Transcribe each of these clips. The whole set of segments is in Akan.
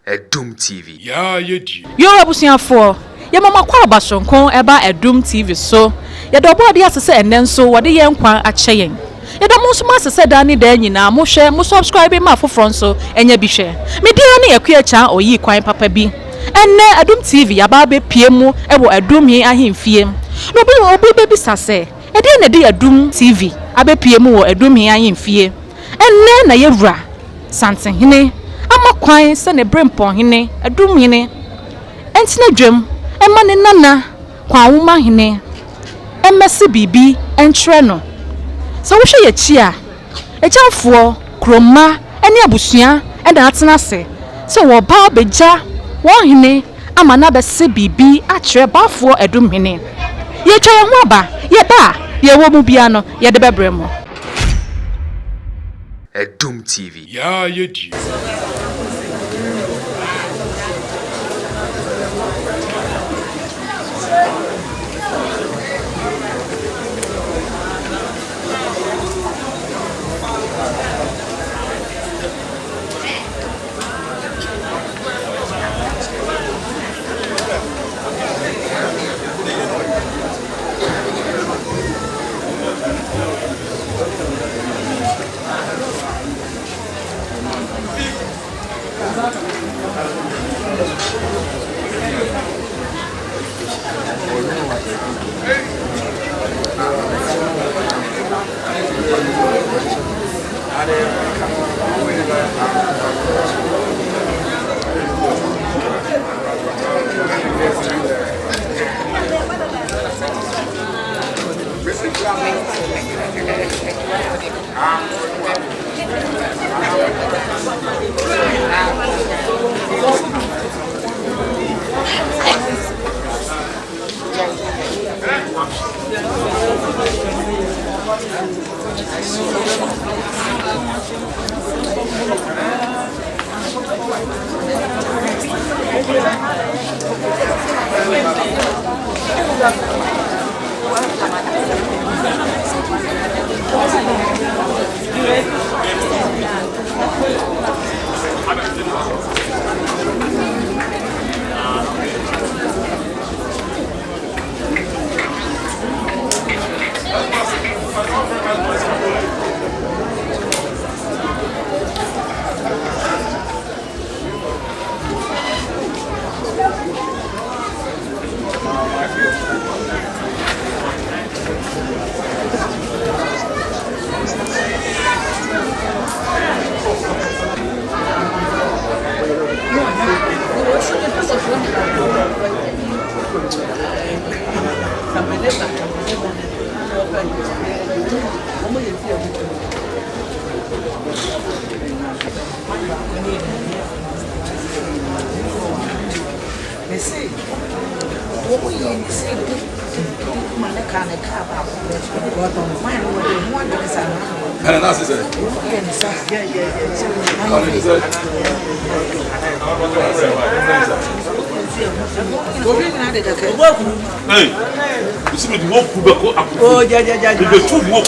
Adum TV. Yeah, you do. Yo, abusuafo. Ye mama kwa abasonko eba Adum TV so. Ye do board ya sese enen so wode ye nkwa akye yen. Ye do mo so ma sese da ni da nyina mo hwe mo subscribe ma foforo so enya bi hwe. Me dia na yakua cha oyi kwan papa bi. Enne Adum TV ya ba be pie mu ebo Adum hi ahemfie. No bi obi be bi sase. E dia na de Adum TV abe pie mu wo Adum hi ahemfie. Enne na yewura Asantehene ama kwan se ne brempon hene Adum hene entina dwam ema ne nana Kwanwoma hene emesi bibi entre no so wo hwe ye chi a ejamfo kroma ene abusua ena atena se so wo ba beja wo hene ama na bese bibi akire Baffour Adum hene ye twa ye ho aba ye ba ye wo mu bia no ye de bebremo Adum TV. Yeah, you do. Hey, you see me the walk up. Oh, yeah. The two walk.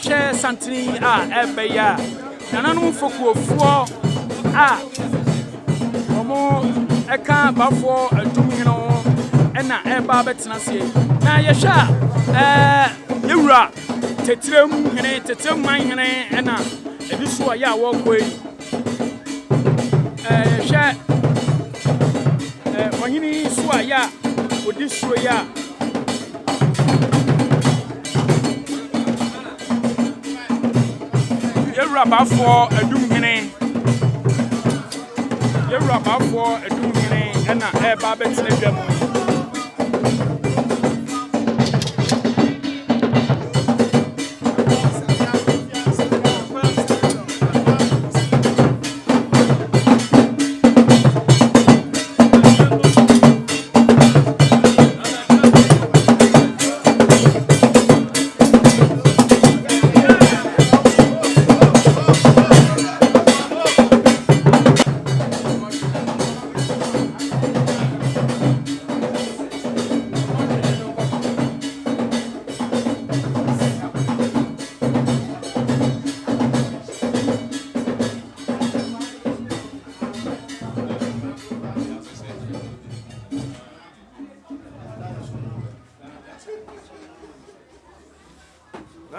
Share something ebeya nananu fokuofuo omo eka Baffour Agyei no ena eba betena se na yehwa yewura tetrem hene tetrem man hene ena ebiso ya wo koi yehwa ohini so ya odisuo ya Baffour Agyei Baffour Agyei and a babet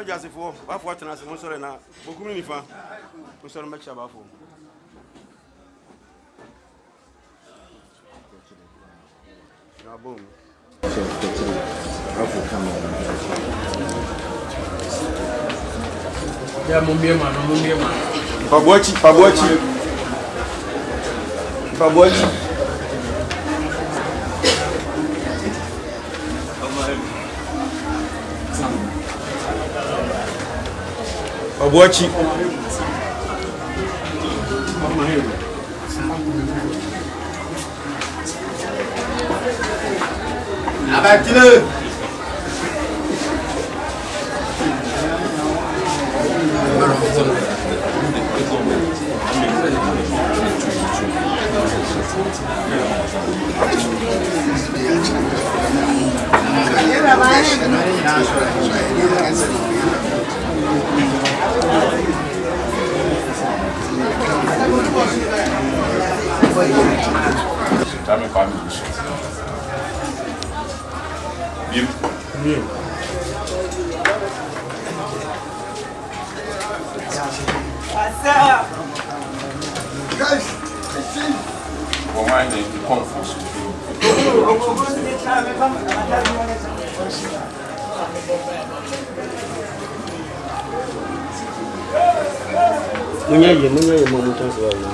Just for Baffour Agyei, Monsore na Bokumi nifa, Monsore mecha Baffour. Na boom. Ya mumbie man. Pabochi. Abuachi. Abatile. Guys, For mine, they come for Munye mama transfer na.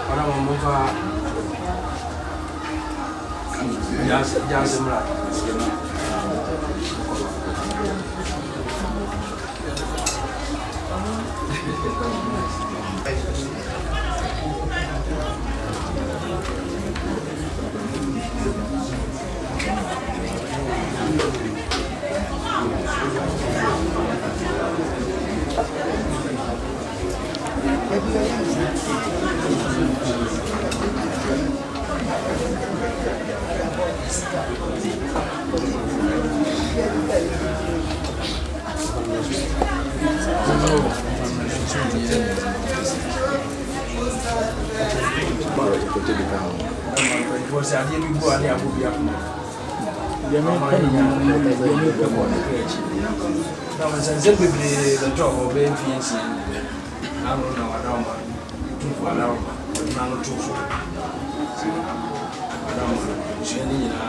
Para mama Jasimra. Você havia me boa ali a bubia. Não, mas sempre do jogo bem fixe. Não, Adum. Tu Adum. Não tu. Adum. Cheni na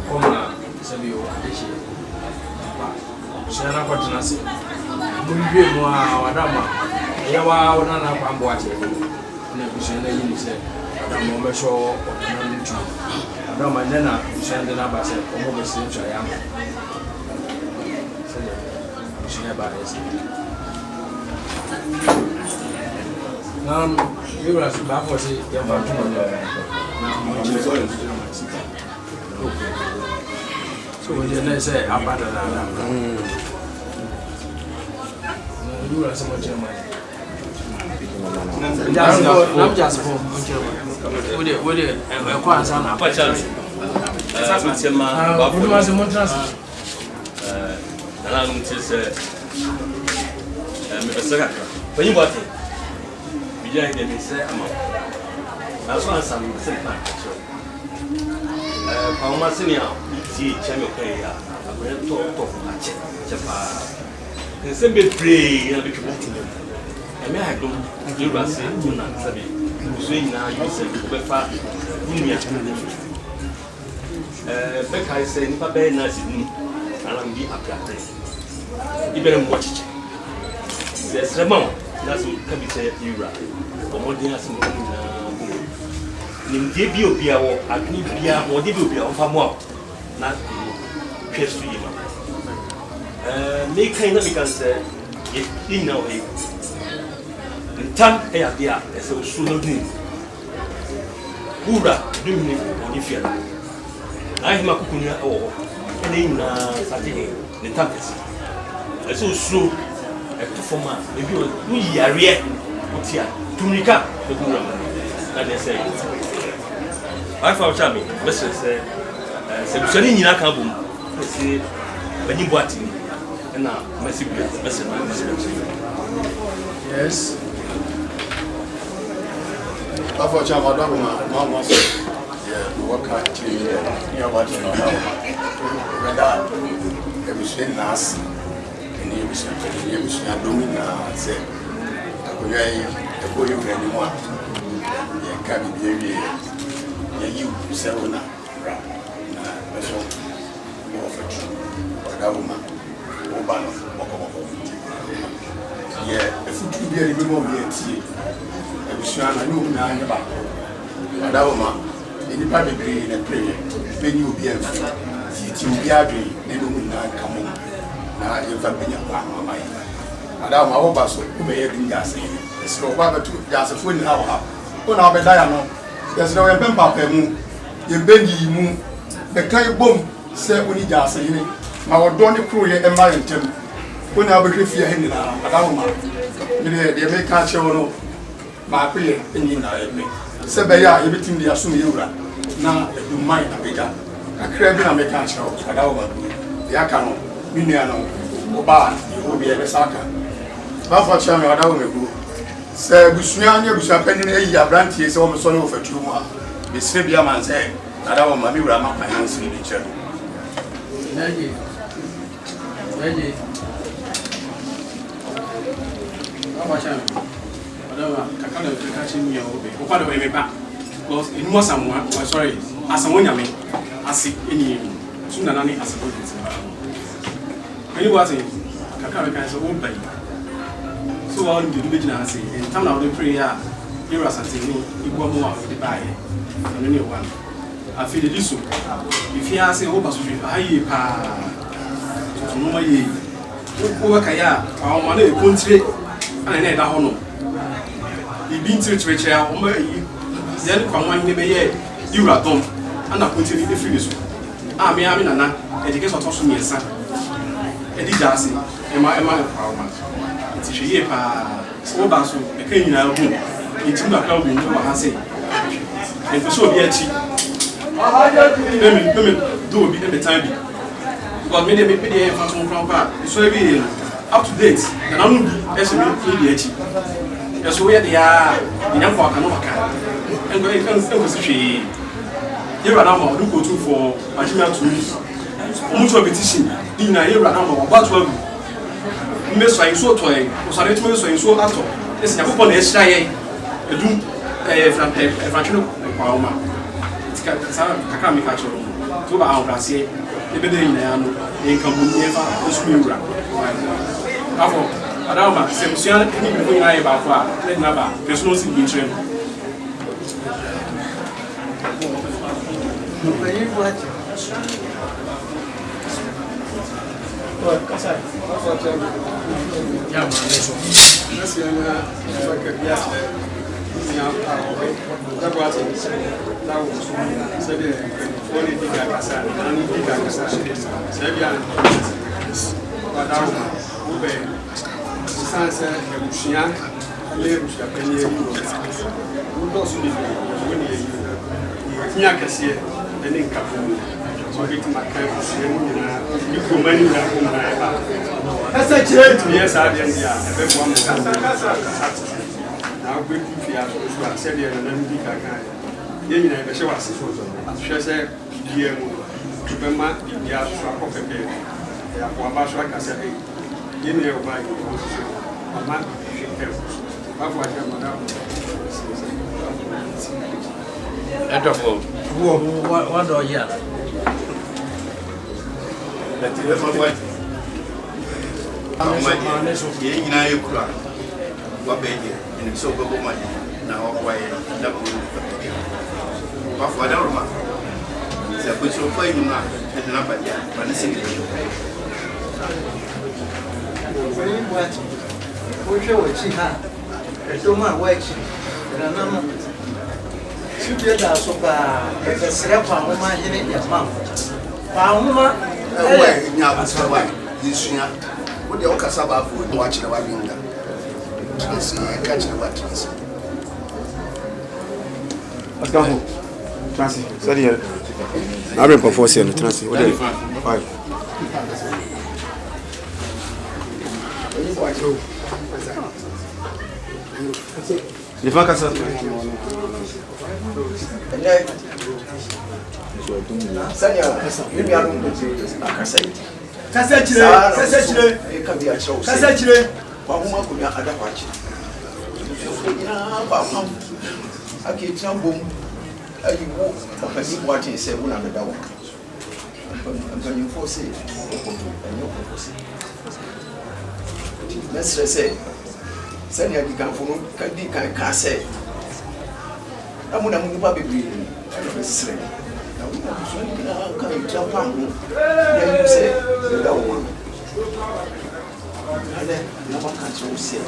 como sabe o deixe. Chena kwa tunasi. Mumbi mwa Adum. Ya wa ona na kwa mboache. Ne kushena yini se. I'm not sure I don't mind then I'm sending up as a mobile station. I am. She never is. You were as bad for it. You're about so when you say I'm better than that. You were so much money. I'm just for with it, and we're quite on a chance. What was the Montras? And I don't say, when you bought it, we didn't say, that's why some simple. Kwanwoma senior, see, Champion Player, I'm going to talk of Japan. The same bit play and be promoting. I may have done, you will say, you know, Sabi, swing now, you say, Baffour Becca is saying, Papa, nice, and I'm be happy. Even watch it. There's a mount, that's what can be said, you right. Or more than us in Debia or Agnibia or Debia of Famua, not Chess to him. Make kind of because if you know him. Time idea as a sooner name. Ura, doing on if you like. I am a Kukunia or name Asantehene, the Tampes. I saw slow a performer, maybe we are here, what's here, to make up the Gura. And they say, I found Chammy, Mr. Sebusani Nakabum, I say, when you bought him, and now, Messi, yes. Baffour Agyei, Adum, was work at near what you know. Whether it was in us, and it was Adum, said, the boy anymore. You can't be you sell now. That's all. More for that woman. Yeah, if you be a little more beauty. I know now about Adum. Anybody be in a prayer, then you be a be agree, they don't come on. Now, if I've been a man, Adum, our bus will be a gas. It's no other two, just a foot in our house. When I'll be diamond, there's no pepper moon. You bend ye moon, the kind boom, say when he does a unit. My Donny crew and my intent. When I'll be here in Adum, they may catch you. My prayer in you now, Sabaya, everything they assume you are now, you might have begun. A craving and make a show, Adum, the Akano, Miniano, Oba, you will be a Saka. Baffour Agyei, Adum, Sir Busuania, which are pending a year branch is almost all over 2 more. The Sibia man said, Adum, Mamma, my hands in each other. Kakana catching me over. What do we make back? Because it was someone, sorry, as someone I mean, as any sooner than as a good. When you was in Kakana can say, oh, baby. So all you do it say, in time of the prayer, you are Asantehene, you go more of the buy. And only one. I feel it is so. If you are saying, oh, but I pa, no way. Kaya, our money country, and I need a honor. Been to which I then Kwanwoma Dikro you are done, and I continue the free. I mean, education taught me, son. Eddie Darcy, and my power. It's a year so basso, a clean album. It's in the club in I say. And for sure, be a cheap. Women do be the time. Because many pay a phantom from part. So be up to date, and I'm estimate cheap. Yes, we are the young walk and and going to see you are now go to for material to use. Mutual petition, in a year number, what will Miss I so toy, was I to so in so at all. This is a couple of SIA, a doom a fractional Kwanwoma. It's a catcher. 2 hours, I say, the beginning in Kwanwoma, the school. Adum, Sebusani, anything I about let never, there's no signature. Yes, I did. Now, we said, you never show us. She said, dear, to be my dear, strap of a bed. I said, give me a bike. Mamma, she helps. What do you Let me have my wife. I'm not a cry. What baby? And so go money. Now, why? Baffour Agyei. Se put so far you now, and not by that, but the same. We show it, see her. It's so much work. And I'm not. She did that so bad. It's a slap on my head in your mouth. Palma, away, now, it's a white. This year, what the Okasaba food watching about being done. Catching about trans. Let's go home. Transi. Sorry. I'm going to force you to transi. What are you? Why? You found us. I can't tell boom. I walk. I see what he said when I'm the dog. I'm going to force it. Let's say, send your can for can say. I'm going to be breathing. I'm not saying. Now, can you jump on me? Then you say, the dog one. And then, no one can say.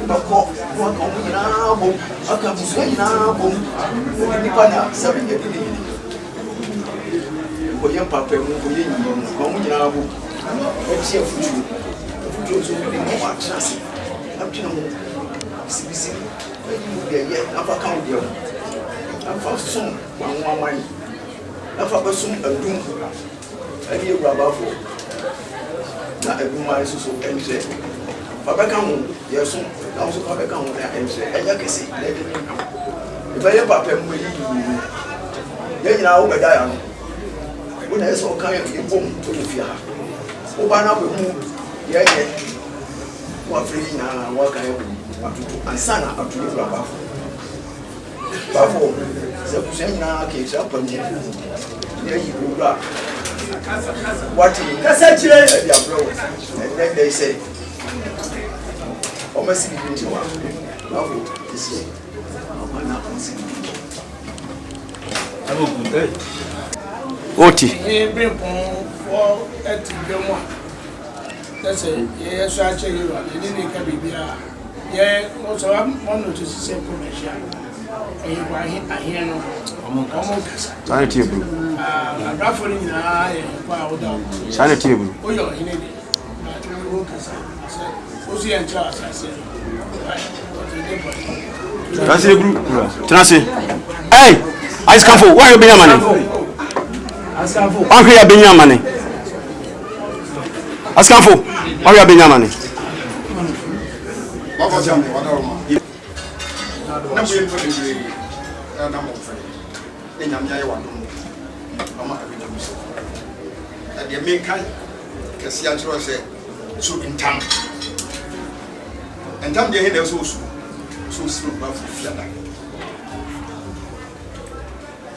But what come now? I can't say now. The partner, 7 years. For young papa, for young, come now. Let's see a future. The future will be more chance. Up to now, CBC, I'm a count here. I'm for soon, 1 more money. I'm for soon Adum. I hear Baffour. Now, every man is so empty. Papa come, yes, also Papa come and say, I can see. If I have Papa, then now over there. When I saw kind of boom to the fear. Open up with whom, yeah, what free now, what kind of and son up to the Baffour. Baffour, the same now case up on you. There you go. What you and then they say, oh, must be into one. This way. Oti. That's a yes, I tell you, you didn't be here. Yeah, also, I'm one to say commercial. And you buy him, I hear no. Sign a table. I'm raffling now. Sign a table. Oh, you're in it. Who's the entrance? I said, Transi group. Transi. Hey, Ice Campo, why you bring your money? I'm here bring your money. Ice Campo, why you bring your money? What was your the main kind kesse antro say so in town and tam the hene so slow Baffour fiada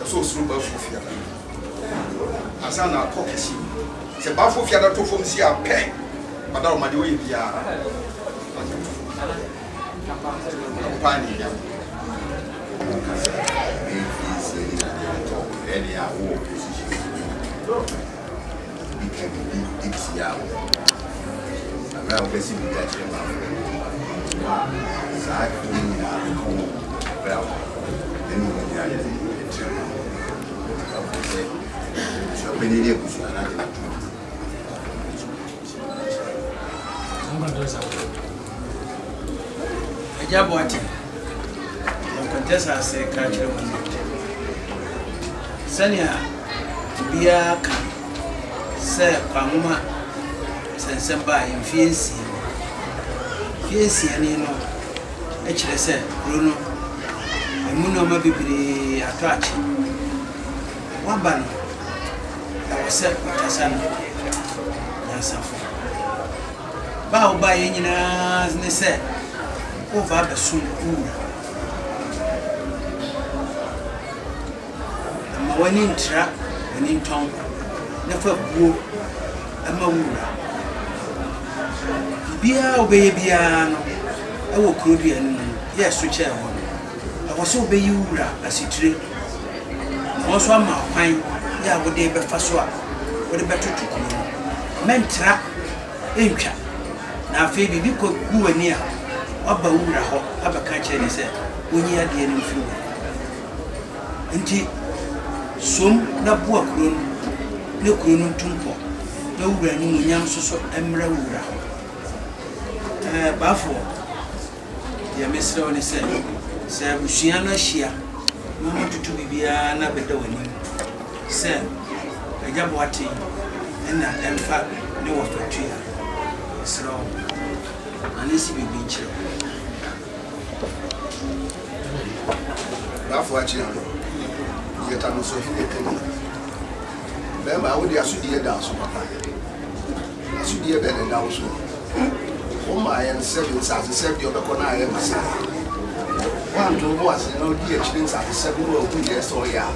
so slow Baffour fiada asana talk kesse se Baffour fiada to fom si a pe madam ma de we bia pani ya ɛde awo position bi ka bi ti awo na o besi bi ga chere ma saa ko ni na ko bra then you go there chere ma so beni ile ku na na Ajabuati contessa se kachiro sania bia ka se Kwanwoma sensemba infiensi ani no e kire se kuro no emu no ma bibiri ato achi waba no da wose kotasa no na safo ba oba ye nyina ne se over the soon wani ntra wani nton na fa buo ama wura bia obeye bia no e wo kuro bia no ye so che ho e wo so obeye wura asitire wo so ama kwan ya wo de be fa so a wo de betutu ko mentra entwa na afi bibi ko gu wani a aba wura ho aba ka che ni se woni ade ni mfi nti som na bua kuro ne kuro no tumpo na wura ni munyam soso emra wura Baffour ya mesra oni se bushia no hia mama tutu bibia na beda wani se Ajabuati na emfa ne wo fatua sra anisi bibi nchiro Baffour Agyei yeta no so hene kene be ma wo dia so die da so papa so die be da so o ma yan 7 sa 7 dio be ko na ya masa wan to bo ase no die chiri sa 7 wo ku die so ya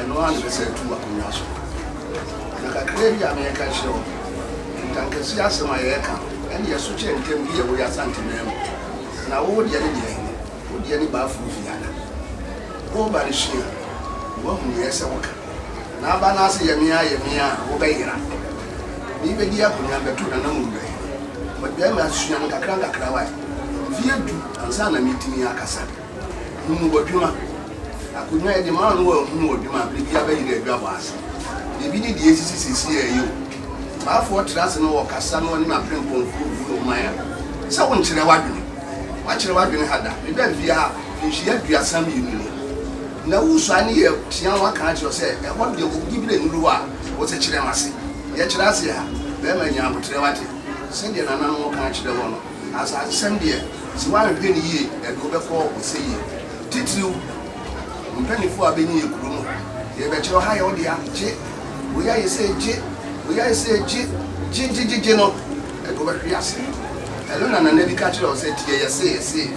e no an be se tu akonya so na ka kredi ya me ka shiro ntanke si asema ye ka en ye so che ntem die wo ya Asantehene na wo die ne die wo die ni Baffour fiana wo ba ni shia wo hu ye se woka na ba na se ye mia wo be yira ni be dia kunya be tu na na mu be mo be ma suya no kakra wa vie du ansa na mitini akasa mu bodwuma akunya e de ma no wo hu odwuma be bia be yira adwa ba ase de bi ni die sisi ye yo Baffour trase no wo kasa no ni ma prempo fu maya se wo nkyere wadwene wa kyere wadwene hada be be via nhia aduasa mi ni na usani ye tia wa kan jo se e ho de ko gibile nuru a wo se kire mase ye kire ase ha be ma nya abotre wate se de nana no kan kire wo no asa sem de si wa hwe ni ye e do be ko o se ye titiriu mpani fu abeni ye kuru no ye be kire ha ye wo de a je wo ya ye se je wo ya ye se je no e do be hwe ase e lo nana na bi ka kire o se tie ye se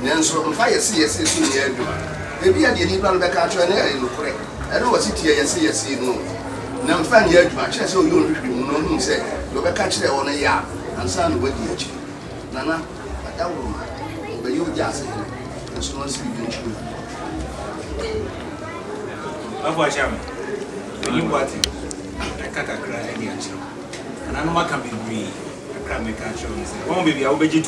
nenso mfa ye se so ni ye do ebi ya de ni plan be ka atwa na ya no kure e no wasitie yesi no na mfa ni aduma kire se o yo nhwehwe mu no hu se do be ka kire wo no ya ansa no wadi achi nana adawo ma be yo jase so no si bi nchu Baffour Agyei ni wati kaka kra ni achiro ana no maka bibri kra me ka achiro ni se wo bebi a wo beji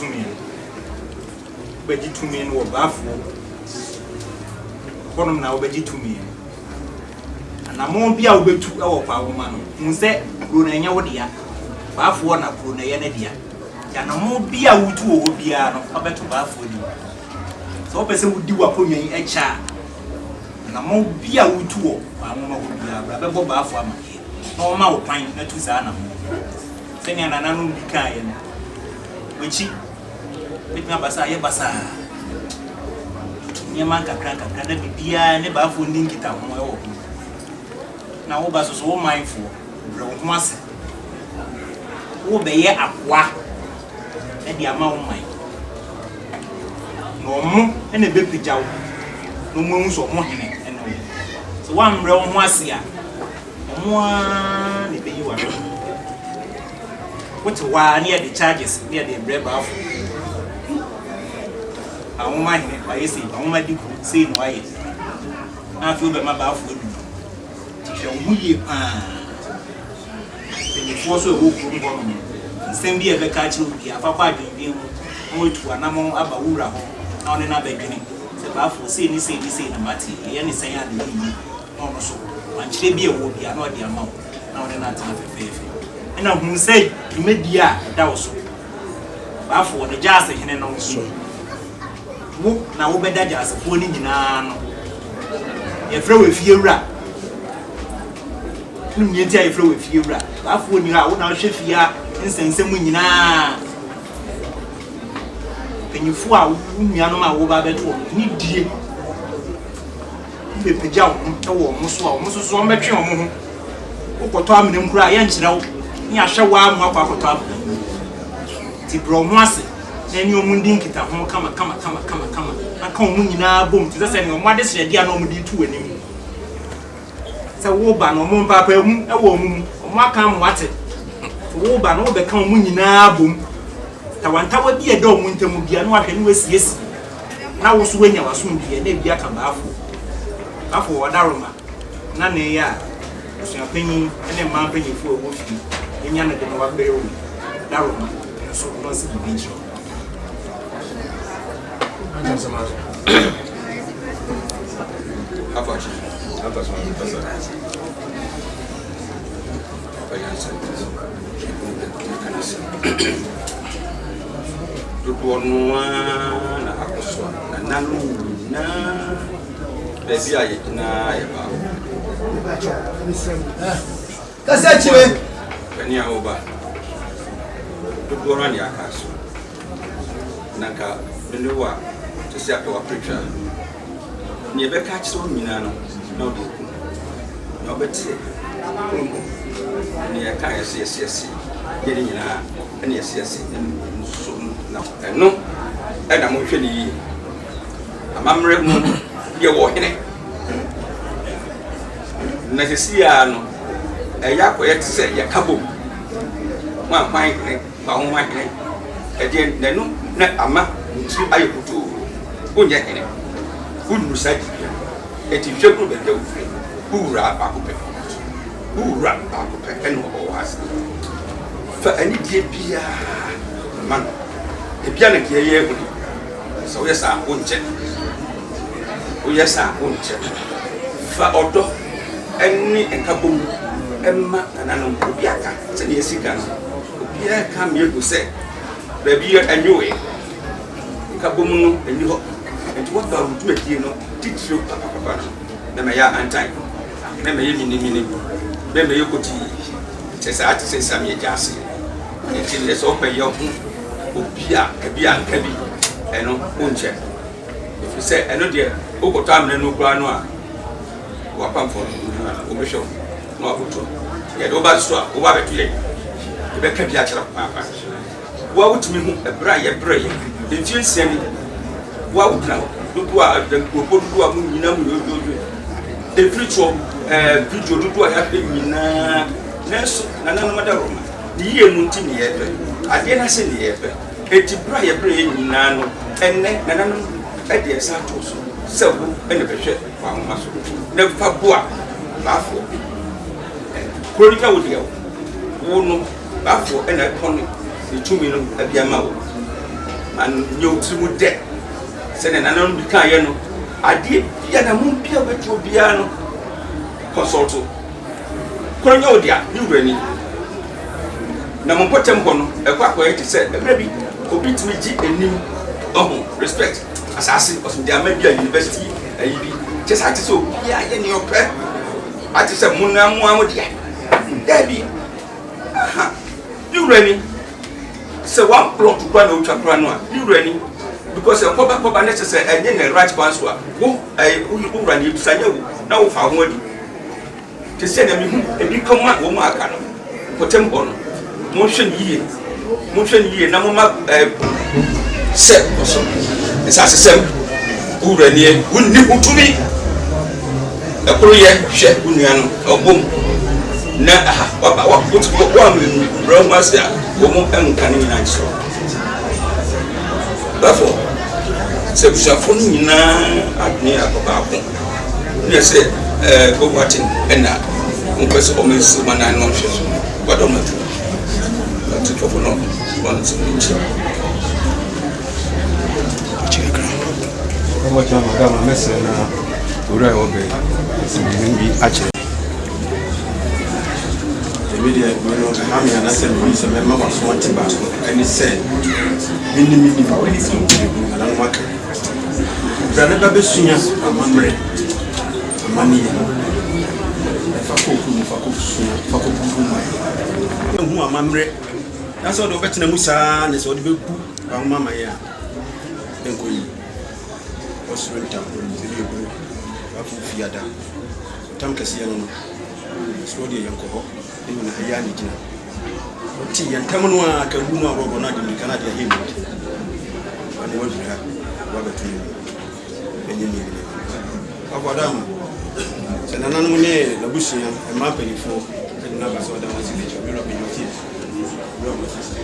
tumi no Baffour kono na obeji tumi na mo bia obetu e wo Kwanwoma no nse kuro na nya wo dia Baffour na kuro na ye na dia ya na mo bia wutu wo bia no obetu Baffour ni so pese wudi wa ponwan e cha na mo bia wutu wo Kwanwoma wo bia bra be bo Baffour ama na o ma wo kwan na tu sa na mo se nya na nanu bi kan ye no wechi bitna basa ye basa nyama kakra na bibia ne Baffour ndingita ho e wo na wo ba so wo mindful bro ho ase wo be ye akwa e dia ma wo mind no mo ene be pija wo no mo hu so mo hene ene wo so wa mre wo ho ase a mo a ne be yi wa what wa near the charges near the Baffour Kwanwoma hene wa yesi Kwanwoma Dikro Swearing wa ye na fi be ma Baffour du huye so wo ku ngo no nsem bi e be ka chi obi afa kwa adwendwen mu mo tu anamo aba wura ho na one na badwene se Baffour sei ni na mati ye ni sen ade ni no so wanchire bi e wo bi na ode ama na one na tena fefefe ena hu sei media da wo so Baffour de jase hene no so wo na wo beda jase fo ni nyina no ye fra we fie wura ni ntia ye fra we fie wura Baffour ni ha wo na hwe fia nsensem nyina penyifu a nuanom a wo ba beto ni die bepeja wo mo so so mbetwe wo ho ukoto amene nkura ye nkyerɛ wo ni ahwɛ wa amu akwa akoto am ti bro mo ase na ni omu ndi nkita ho kama aka omu nyina bom ti sɛ ne omu ade sredi a na omu di tu anim sɛ wo ba no omu papa mu e wo omu aka mo ate wo ba no be ka omu nyina bom ta wanta wa bi e do omu ntemu bia no ahwɛ ne wasiesi na wo so wanya waso bia na bia ka Baffour wadaroma na ne ya suapanyin ene ma panyifo wo fi enya na de no wa bere wo daroma so no se bi ncho Afachi na akoswa na nanu na bebi aye na ye ba kase chiwe bani aoba duduoro ni akaso naka ndewa to se apewa preacher ni ebe ka chiso nyina no na odoku na obeti promo ni ya ka yes yeri nyina na yes so na no na mo hwe ni amamre mu ye wo hene na sesia no eya ko ye tse ye kabo ma hwan hene ba ho hwan hene e de nanu na ama nti aye kutu onye hene unu saji e ti hwe ko be de ofre ura ba ko pe eno o was fa ani die bia man e bia na ke ye hu so yes a onche oyesa onche fa odo eni enkabom emma nananom obiaka se ne esika no obiaka me egu se ba bi anyoe enkabom no eni ho enti wota rutu adie no titiro papa na me ya antai na me ye minimini na me ye koti se sa ati se sa me jase enti le so pe yo obia nkabi eno onche se eno de okoto amne no kura no a wapam for obesho no akoto ye do ba so a wo ba betu ye e be ka bi a kira papa wo wutumi hu ebra ye enti nsemi wo wutna dudu a dudu a mu nyina mu yo e fricho video dudu a ya pe nyina neso nana no madaroma ni ye mu ntimi ye pe ade na se ni ye pe eti bra ye nyina no enne nana no e de sa to so sebu ene behwe kwa maso ne fa boa Baffour korika wo de wo no Baffour ene kono ni tumi no abiama wo an nyotimu de se ne nana no bi kan ye no ade bia na mu bia beto bia no consulto korika wo dia ni wurani na mo potem kono e kwa kwa ye se ebra bi obi tumi ji enim respect asasi of the American University ayibi just ati so bia ye ne ope ati se munamu amudia dabi aha you ready se one plot to kwa na utwa kwa no you ready because e koba na se enye ne right pass wa wo wo rani bisanya wo na wo fa ho adi te se na mi hu e bi koma wo mu aka no potem bono mo hwe ni ye na mo ma se oso esase sem uranie wunni hutumi ekuru ye hwe unua no obom na aha wa putu wa me bro masia wo mo enka ni na nso Baffour se busafo nyina adne akoba ko ne se go watin ena On peut se remettre maintenant chez soi. What on a fait? That's it for now. Once a week. Comment tu as madame Messi na ura obe simbi ache media no ami na se mi se me ma so ati ba ani se mini ba woni so na no maka bra ne ba besunya amamre amani fa ko sunya fa ko bu mai hu amamre na so do betina musa ne so de bebu ba mama ya enko yi osrenta zili bro afu fiada tam kase yan no so de yanko ho ni na hayani jina oti yan tamno aka gunu arogo na de kana de hemi ani wodi ha waga tuni enye ni akwadamu senana no ne na busuya e ma pelifo e na ba so da wasi le chobi ro bi yoti ro mo sisi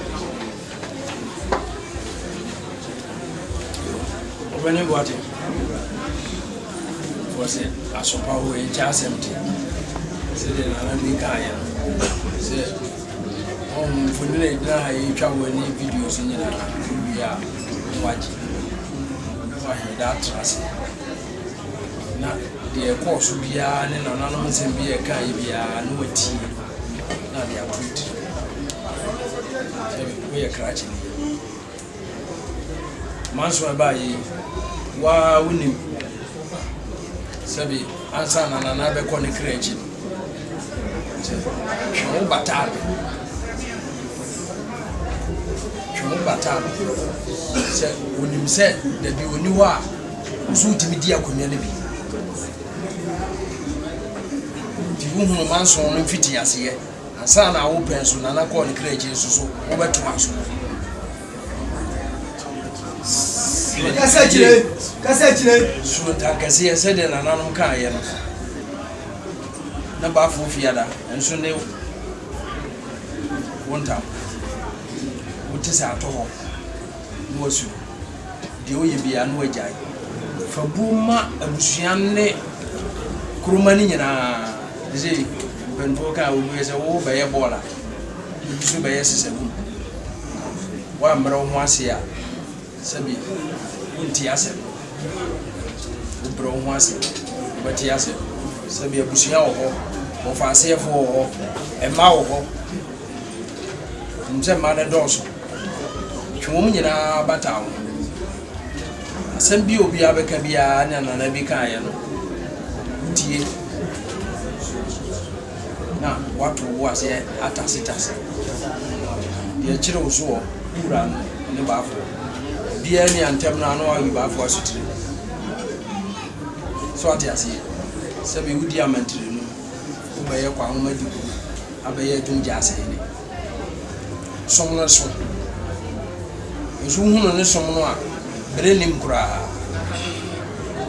When what was it? I saw power in just empty. Said in an Kaya. Said, for the day, travel any videos in your watching. That trust. Now, the course will be an anonymous and be a Kaya, no tea. Now they are put. We are crashing. Manswa bayi wa wuni sabi ansa na na be ko ne krechi chuo batab se woni se da bi woni wa usu timi dia akonya ne bi di hu manso no fiti ase ye ansa na wo penso na na ko ne krechi so wo beto aso Kase chile so ta kase ya sede na nanom kan ye no na Baffour fiada enso ne wonta wotisa atoho no asu de oye bia no Agyei fa buma abusuan ne kuruma ni nyina de benfo ka wo be se wo be ye bola bisu be ye sesabu wa mra ho ase ya sabi unti asem ubro ho ase bati asem sabi abusia wo ho fa ase fo ho e ma wo ho nje ma de doso twom nyina batawo asem bi obi abeka bia na na bi kan ye no tie na watu wo ase atasitase ye chire wo so ura ne Baffour bia ni antem na no ayi Baffour asutire so atiase sabi wudi amantire no ubaye Kwanwoma Dikro abaye Adum Asantehene somno so ezu hunu ne somno a bere nim kura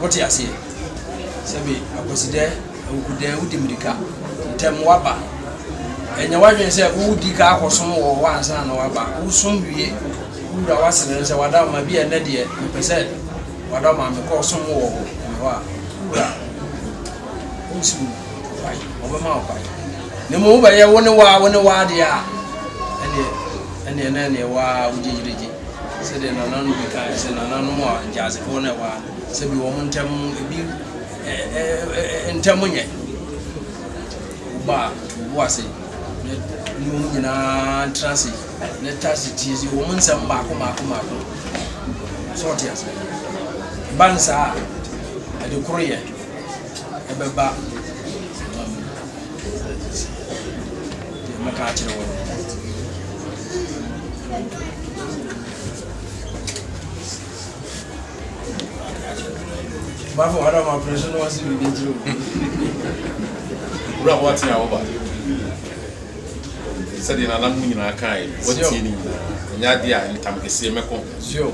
wotiase sabi akoside akude wudi mdika ntem waba enya wadwen se wudi ka akosom wo wansa na waba usum wie ura wasere se wada ma bia na de pese wada ma me ko som wo wa ura usu bai obama bai ne mo ba ye woni wa de a ene wa ujijireji se de na nanu bi ka se na nanu mo jaze ko ne wa se bi wo montem bi entemunye ba wase ni mo nyina transi ne tasi tizi wo mun san ba ko so ti asa bansa ade kuroye ebeba maka chire wo Baffour ada ma pressure no wasi bi dentro ura wati ya oba sadi na namu nyina kai wati ni nya dia ntam kese meko sio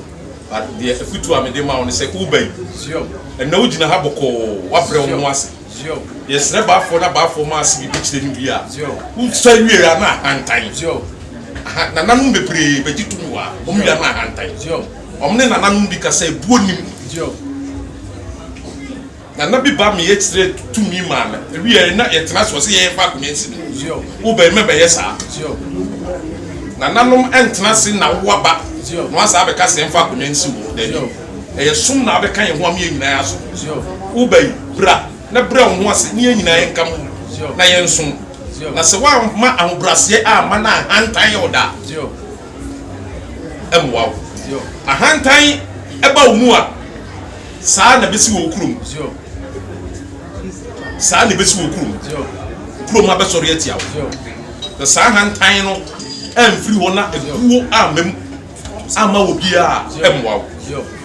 but dia futu amede ma on se ubay sio na ujina ha boko wabre on wase sio yes na Baffour ma asi bi chire ni bia sio unsa wiera na antan sio na nanu bebre bejitu wa omya na antan sio omne na nanu bi kasa buonim sio na bi ba me yetre to me man ebi e na yetena so se ye fa kunensi wo ba me be yesa na nanom entena se na wo ba no asa be ka se fa kunensi wo da bi e sum na be kan ye ho am ye nyina aso wo ba bra na bra ho ase ni ye nyina ye nkam na ye nsum na se wa ma ahobrase a ma na hantan ye oda emwa ahantan eba omu a saa na besi wo kurum saa na besi wo kurum ma be sori atia the saa hantan no emfiri ho na ebuo amem ama obi a emwa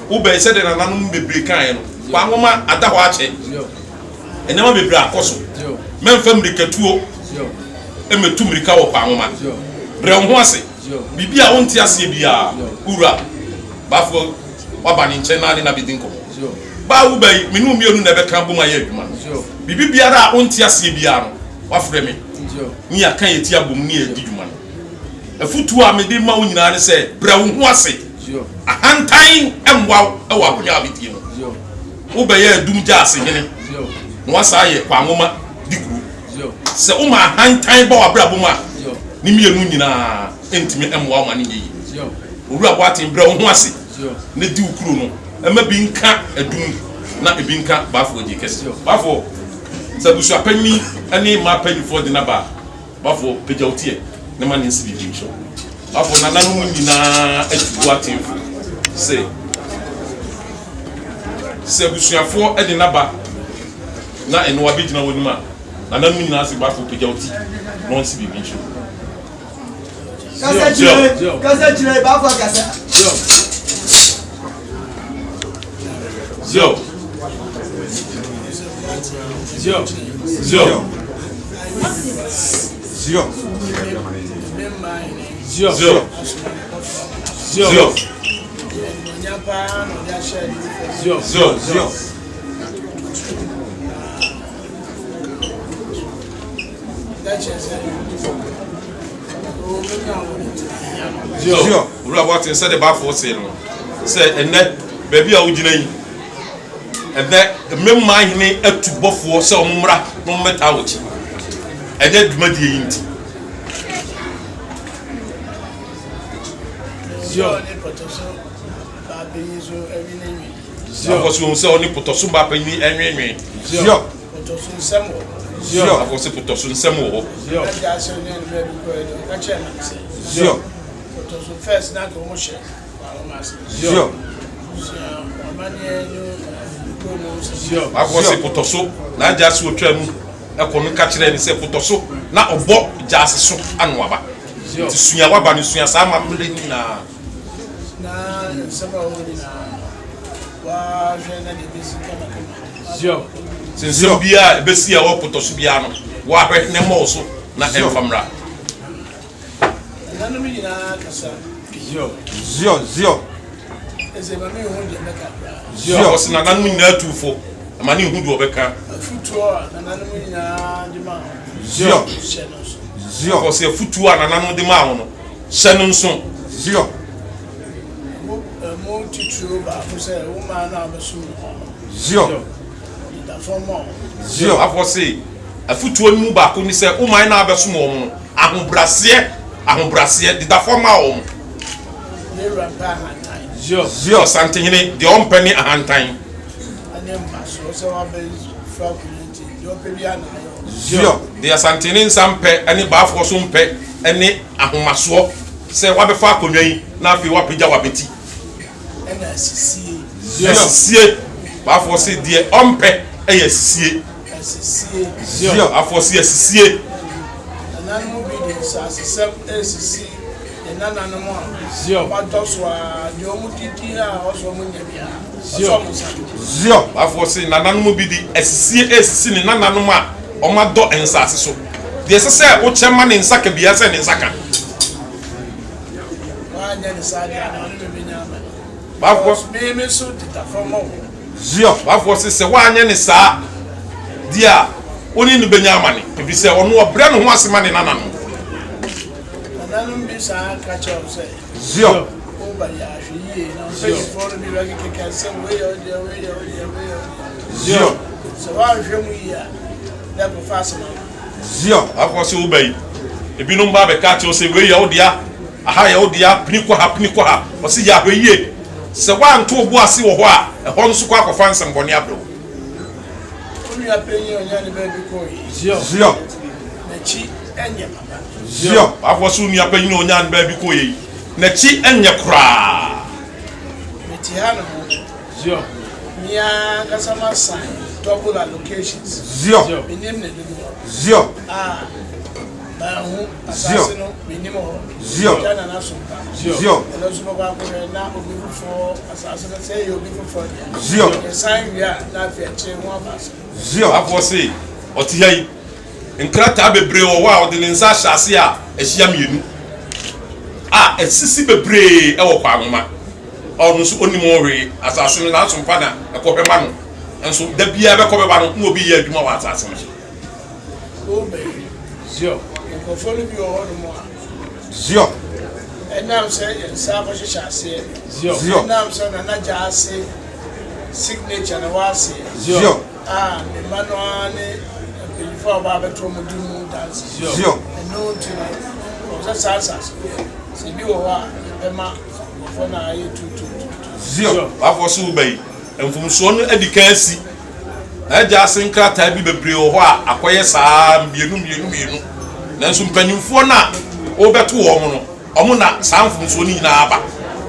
wo be se de na nanu bebre kan no kwa ngoma ada ho ache enema bebre akoso memfam rikatuo emetumrika wo kwa ngoma bre ho ase bibi a wonti ase bia ura Baffour wabani nchena na bidinko ba wo bai minu mienu na be kan boma ye adwuma bibi biara a wonti ase bia no wafre me ni akan yeti abom ni edi dwuma no afutu a mede ma wo nyina ne se bre wo ho ase ahantan emwa e wa konya abiti no wo be ye adum ja ase hene no wasa ye Kwanwoma Dikro se wo ma ahantan ba wa bra boma ni mienu nyina entimi emwa ma ne yi owura kwatin bre ho ase ne di ukuru no ema bi nka adum na ebi nka Baffour Agyei kesse Baffour sabusu apani ani ma pani for the naba Baffour pejautie ne ma ne nsi bi show Baffour na nanu nyina atu atin se sabusu afo e de naba na eno abi gina wonuma na nanu nyina se Baffour pejautie no nsi bi show kesse chire Baffour kesse Zio. Zio. Zio. Zio. Zio. Zio. Zio. Zio. Zio. Zio. Zio. Ura what inside the Baffour say no. Say ene baby a ugina yi ebe memma hene atubofo se omumra no meta wochi ene dwumadi yi nti Zio ne potoso ba benyizo evinemi Zio so se oni potoso ba pani enwenwen Zio potoso nsemo Zio afose potoso nsemo ho Zio ja se ne be ko edo ka che na se Zio potoso first na ko mo she Zio Baffour potoso na jasi otwamu ekono ka kire ni se potoso na obo jasi so anwaba ti suya waba ni suya sa ma mle ni na saba woni na wa jena de bisi kama Zio sinse bia besi ya wo potoso bia no wa hwe ne mo so na enfamra nanu mi na kasa Zio eze mami ho de meka Zio was na nanu nyina tufo amani hu do obeka futuo na nanu nyina de ma Zio was futuo na nanu de ma ho no hyenu nso Zio mo titru ba ko se wo ma na abesu Zio da fomo Zio afose afutuo mu ba ko ni se wo ma na abesu mo no ahobrase de da forma o ne rampa hantai Zio Asantehene de ompani ahantan anemba so wa be fra community do pe bia na Zio de Asantehene nsampe ani Baffour so mpe ani ahomaso se wa be fa akonwan na afi wa pegya wa beti ena sisi Zio Baffour se de ompe eye sisie Zio afo se sisie nan mo bi de sa sisem sisi nana no mo Zio ba toswa de o mutiti a oso mo nyabia Zio Baffour se nana no bi di esisi ni nana no ma o ma do ensase so de se o chema ni nsaka bia se ni nsaka wa nya ni sa dia na no be nyama Baffour me so tita fomo Zio Baffour se wa anya ni sa dia oni no benya amane ebi se ono obre no ho asema ni nana no nanum bi sa ka che o se Zio o ba ya hwiye na o se for bi ra ke ka se we yo Zio So why should we here? That go fast man. Zio, afọ se ubai. Ebinom ba be ka che o se we ya odia. Aha ya odia piniko ha. O se ya hweye. Se wa nto obu ase wo ho a, e ho nso kwa akofa nsem bone abro. Onu ya penye onya ne ba bi ko yi. Zio. Na chi enye papa. Zio, afọ se unu ya penye onya ne ba bi ko yi. Na chi enye kra. Meti hano. Zio. Mia kasama sign double allocations. Zio. Minim ne Zio. Bahu asasino minimo. Zio. Kana na sumpa. Zio. Elo sumo kwa ko na obi for asasino say you obi for. Zio. Sign we are na fe che mo abasa. Zio. Afọ se oti hai. Nkrata bebre wo wa odi nsa hyase a ehia mienu. Esisi bebre e wo kwa nwoma. Onu so onimo hwe asasino na sumpa na ekopema no. Enso da bia be kopema no no obi ye adwuma wa asasino. Zio. Ko follow bi o hono mo. Zio. Enam say sa ko hyase. Zio. Enam say na jase signature na wase. Zio. Me manuane before ba betro mo du mu dance. Zio. No to na sa se bi wo wa be ma for na aye tutu. Zio. Afọ so ubai. Enfumso no adika asi. Eja senkrata bi bebre ho a akoye saa mienu. Nanso mpanyimfo na obeto wo mo no omo na sanfumso ni nyina aba.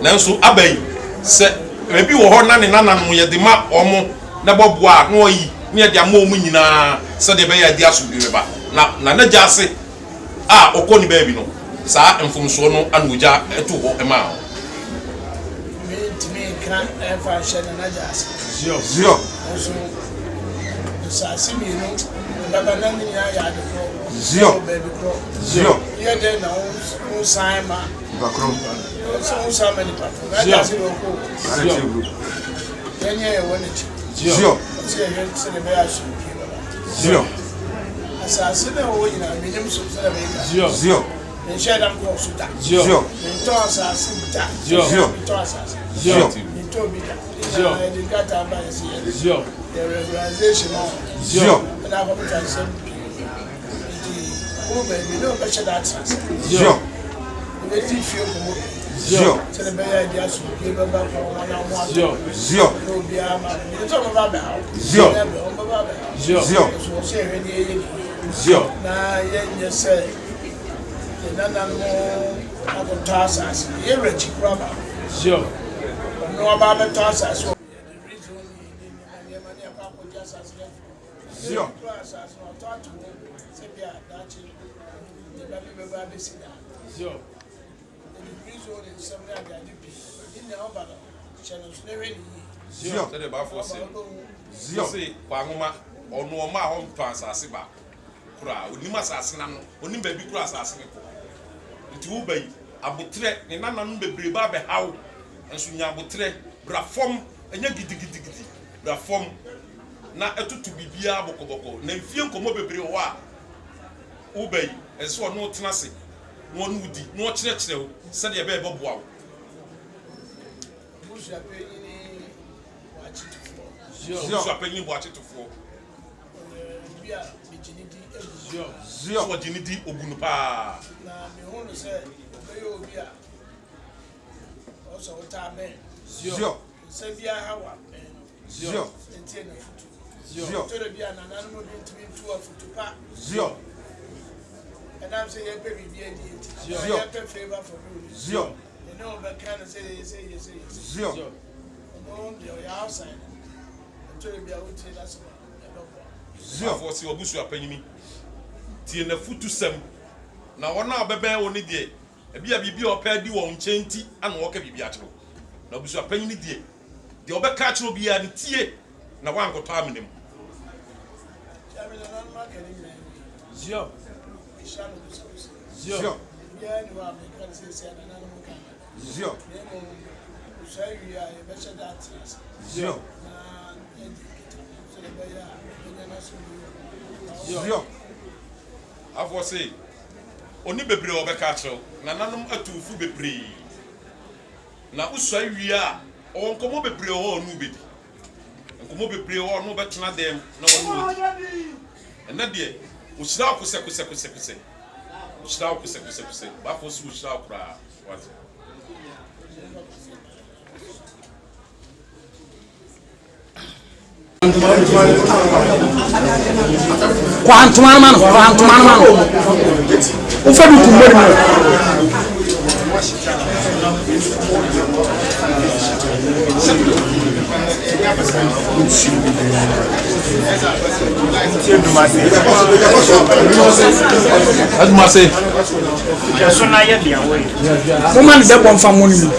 Nanso abai se ebi wo ho na ne nananom ye de ma omo na boboa na oyi ne de ama omu nyina se de be ya di aso bi beba. Na jase okoni ba bi no. Saa mfumso no anoja eto ho ema. Me kan e fa shena na jase. Zio. Sasi mienu baba na ni ya de ko Zio. baby ko Zio. ye de na un sign ma Bakro. so un sign many patron na ja si ko Zio. yenye ye woni chi Zio. si ye se le be asu ki baba Zio. asasi na wo ina minim so se le be Zio. Zio. en sheda ko su ta Zio. to asasi ta Zio. to asasi Zio. to bi ta Zio. na de gata ba si Zio. the regularization of Zio. na ko ta se who baby no be sheda asasi Zio. we ti fi ko mo Zio. se le be ya di asu ki baba ko na mo Zio. Zio. no bi ama ni to baba ba Zio. baba ba Zio. Zio. so se we ni ye Zio. na ye nye se na mo akota asasi ye rechi braba Zio. no ba be to asasi Zio. Zio. Zio. Tede ba fo se. Zio. Se Kwanwoma onu o ma ho mpa asase ba. Kura onima asase na no. Onim ba bi kura asase ne ko. Nti wo bai abotre ne nananu bebre ba be hawo. Enso nya abotre bra fom enya gidigidi. Bra fom na etutu bibia bokoboko na mfie nkomo bebre ho a wo bai enso ono tena se no no udi no kyerɛkyerɛ wo sɛ de be boboa wo. Zio. Apenyi bo achetofo. Bia bijinidi Zio. Zio wa jinidi ogunu pa. Na me hunu se obeyo obi a oso uta me. Zio. Se bia hawa. Zio. Entie na futu. Zio. Tore bia na nanu mo bi ntimi ntu afutu pa. Zio. And I'm saying ye pe bibia di enti. Zio. Ye pe favor for me. Zio. You know be kind say yes. Zio. No the outside. Tore bia uti that's one. Zio for si obusu apanyimi tie na futu sem na wona obebe woni die ebia bibia opa di wo nchenti ana wo ka bibia kyero na obusu apanyimi die de obeka kyero bia ntie na wankoto amenem. Zio. Zio. Zio. Zio. Zio. Afo say oni bebre obeka kyero na nanom atufu bebre na usua wi a onkomo bebre ho onu bedi nkomo bebre ho no betena dem na wo and na de o shira kuse ba fo su shira kura what Quantum man. O fa du kumori mo. Adum say. So na ye bia we. Mo man de bon fa mo ni mu.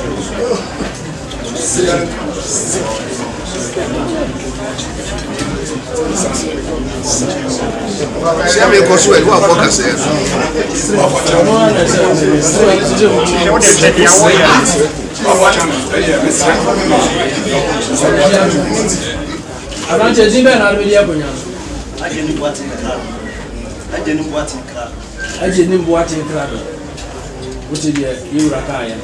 Se a me koso e wa focus e. Abanje zimbe na albe dia bonya. Aje ni boate kra. Wuti dia yura ka ya.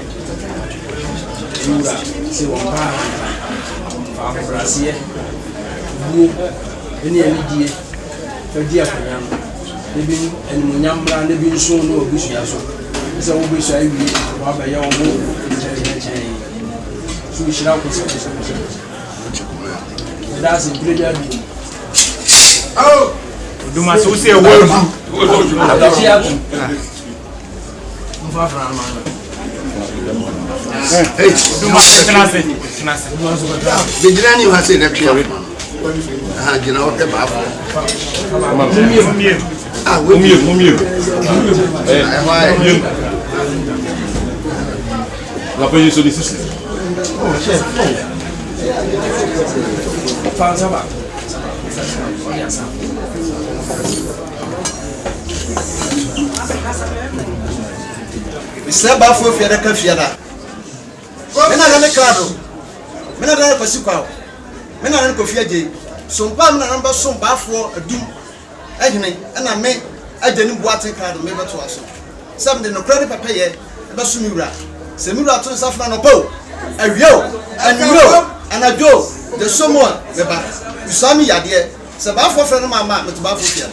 Yura se won pa. Fa brasier. Bu eni die. Fa dia bonya. Ebi eni munyamra ne bi nso no obusu ya so. Se wo busu ayi wi wa ba ya wo mo. Su shira ko se. That's in prayer. Oh, do my so say a word. Hey, do my say. The journey was in a clear. You know what the Baffour. La paye sur les six. Oh, chef. Ça va. Mr. Baffour fiada ka fiada. Mena na krado. Mena na ko sikwa. Mena na ko fiaje. Sompa mena na ba som Baffour Adum. Hene na me ageni boate krado me beto aso. Sam de no krado papa ye e ba sumi wura. Se mi wura to safna no po. Awio, anwio, anajo, de someone me ba. Usami yade. Se Baffour frɛ no mama me to Baffour fiada.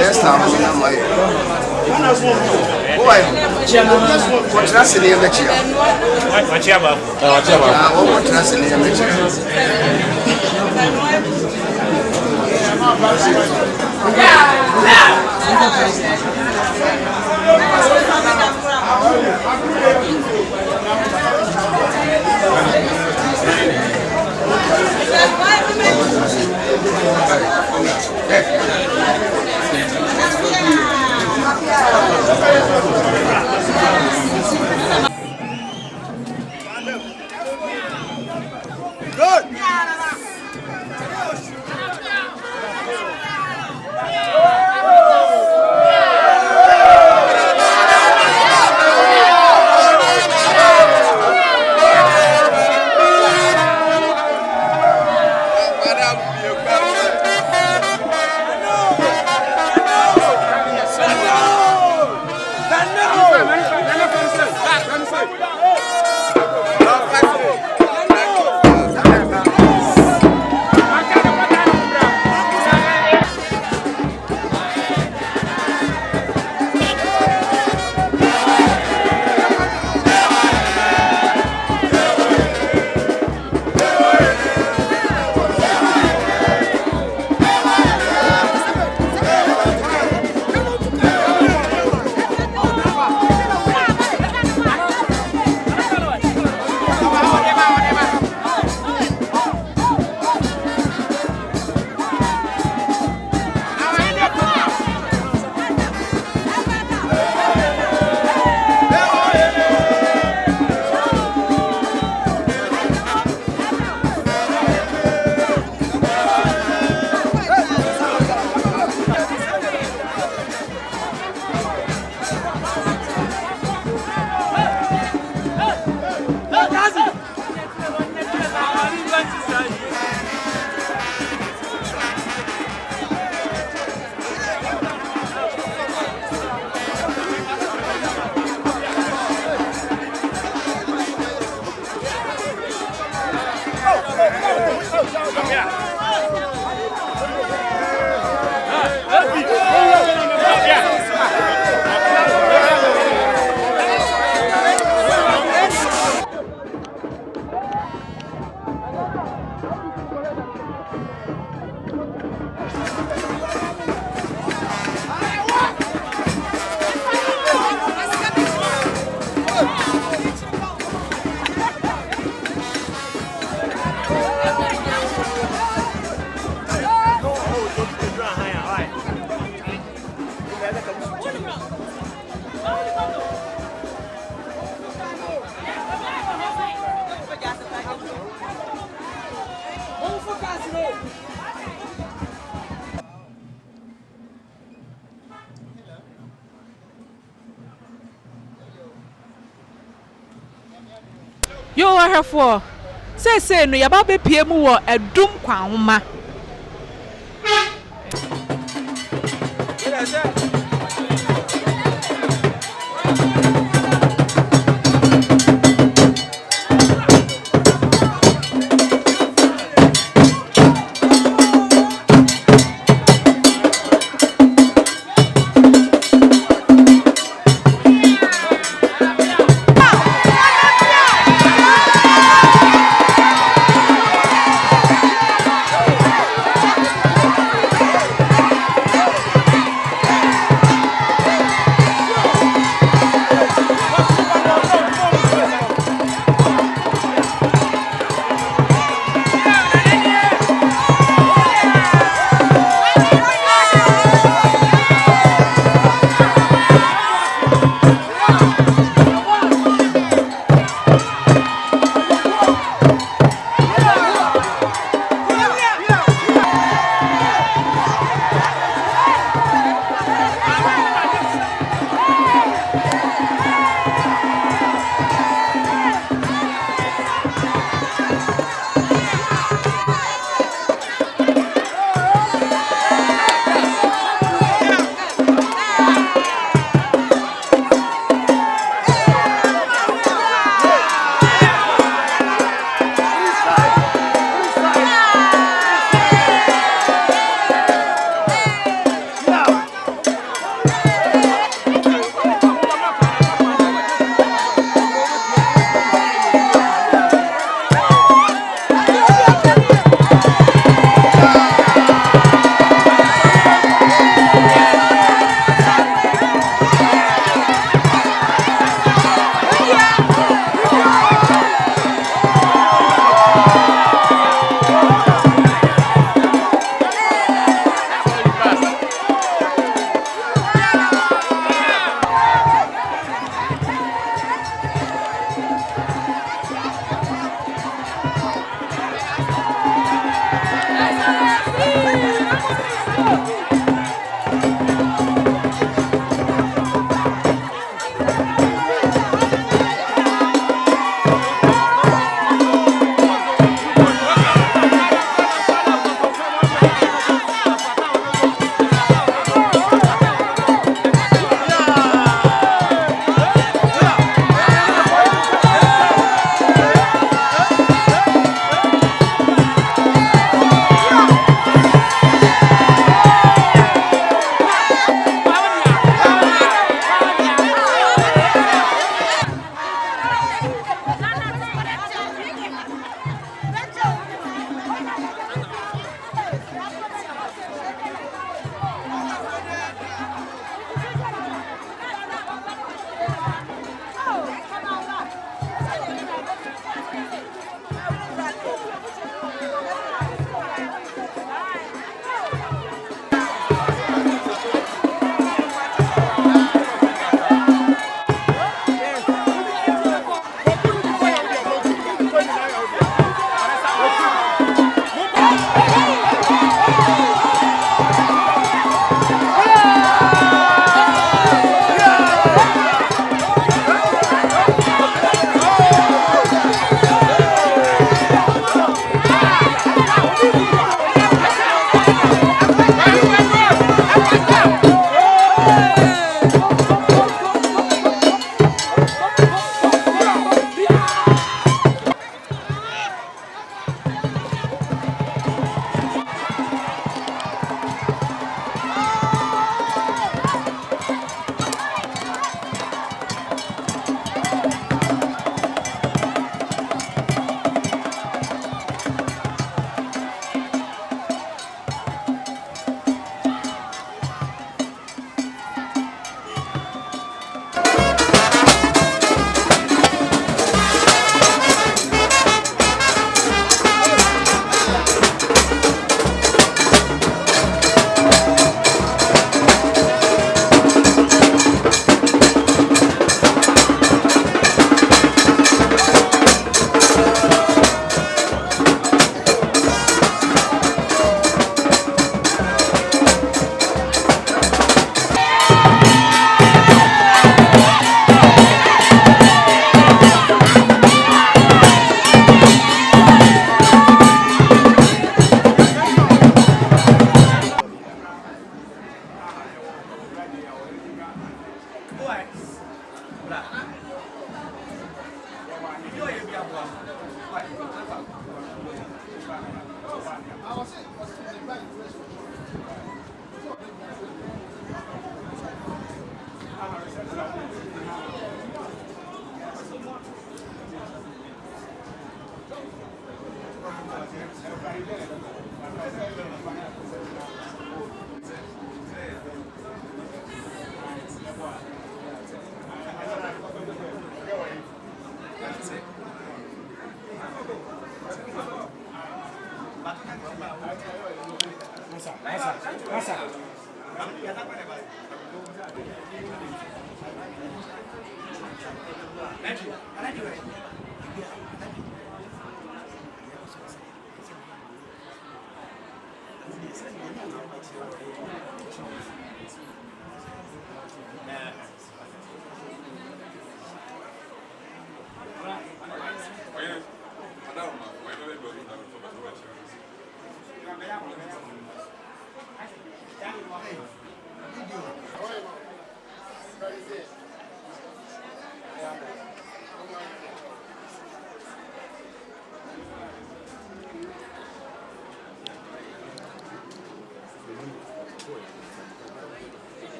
Next time, boy, what's that in the image? What's your about? What's that in the image? Yo ahefo say no yaba be pie mu wo Adum Kwanwoma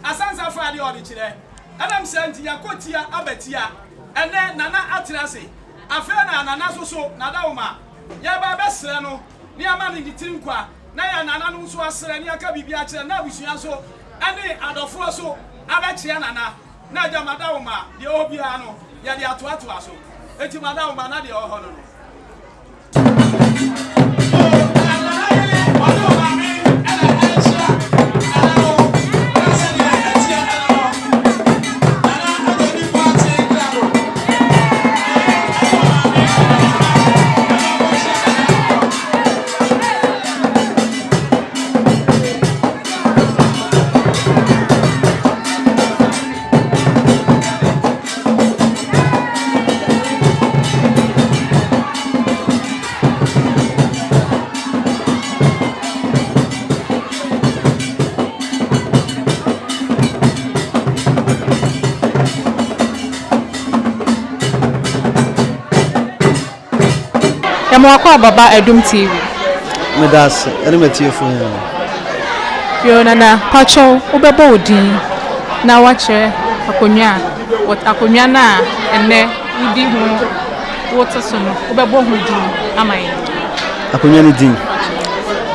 Asansa for the order today. Adam sent Yakotia Abetia, and then Nana Atrasi. Afena Nana so Nadauma. Yaba Besrano, near man in the Tinkwa, Naya Nana Nuswa Serenia Bibiacha, Naviso, and the Adofoso, Abachiana, Naja Madauma, the Obiano, Yadia Tuatuaso, Eti Madauma, Nadia Honor. Yamwakwa baba Adum TV. Medas, elementi for you. Yonana, Pacho, Ubebo Odi, na wache, Akonya, what Akonya na, and ne, Udi who, water son, Ubebo Hudi, Amai. Akonya Din.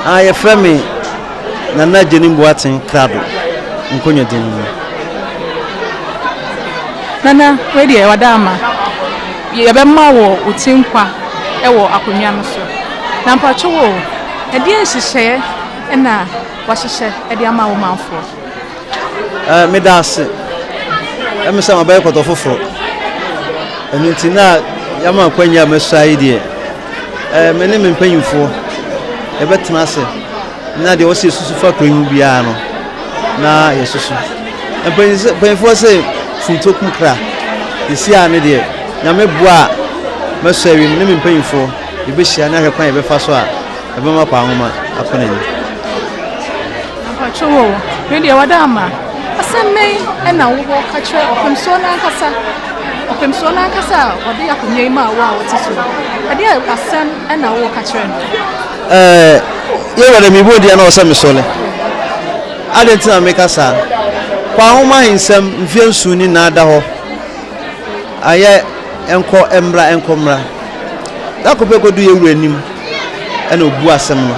I affirm me, Nana Jenim Watson, Crab, Nkonya Din. Nana, ready, Wadama. Yabema wo, Utinkwa. Ewo akonya no so na mpacho wo edi nhihye na wahihye edi ama wo manfo medase emisa mabaye koto foforo enunti na yama akwanya mesai de mene mempanyimfo ebetena se na de wose susu fa kwanyu bia no na yesusu empanyimfo se funtokum kra esi ane de nyame bua mesai mene mempanyimfo ebehia na hekwan ebefa so a ebema Kwanwoma akonani mpacho wo ready wadama asemme na wo kachwe opemso na nkasa odi akonya ima wa wotiso ade asem na wo kachwe no ye wale mi bodi na osem sole adentina mekasa Kwanwoma hinsem mfiansu ni na ada ho aye enkomra dakope kodu ye wuranim ana obu asem no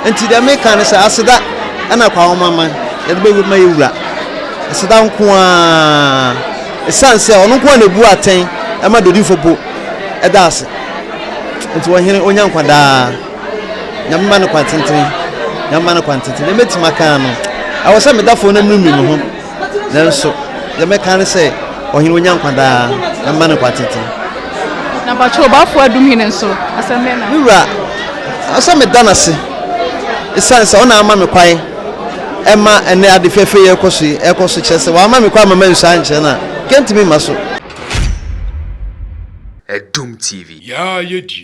enti de meka ne sa aseda ana Kwanwoma man ye de be ma ye wura aseda nko a esanse ono nko na bu aten e ma dodi fopo e da ase enti wo hene onya nkwada nyamma ne kwantenten ne metima kan no awose medafo na numi no ho nanso ye meka ne se ohene onya nkwada nyamma ne kwantenten na bacho Baffour Agyei nso asemme na wura asemme danase esanse ona ama me kwan ema ene ade fefe ye ekoso chese wa ama me kwa mama nsa nche na kentimi maso Adum TV. Yeah, you do.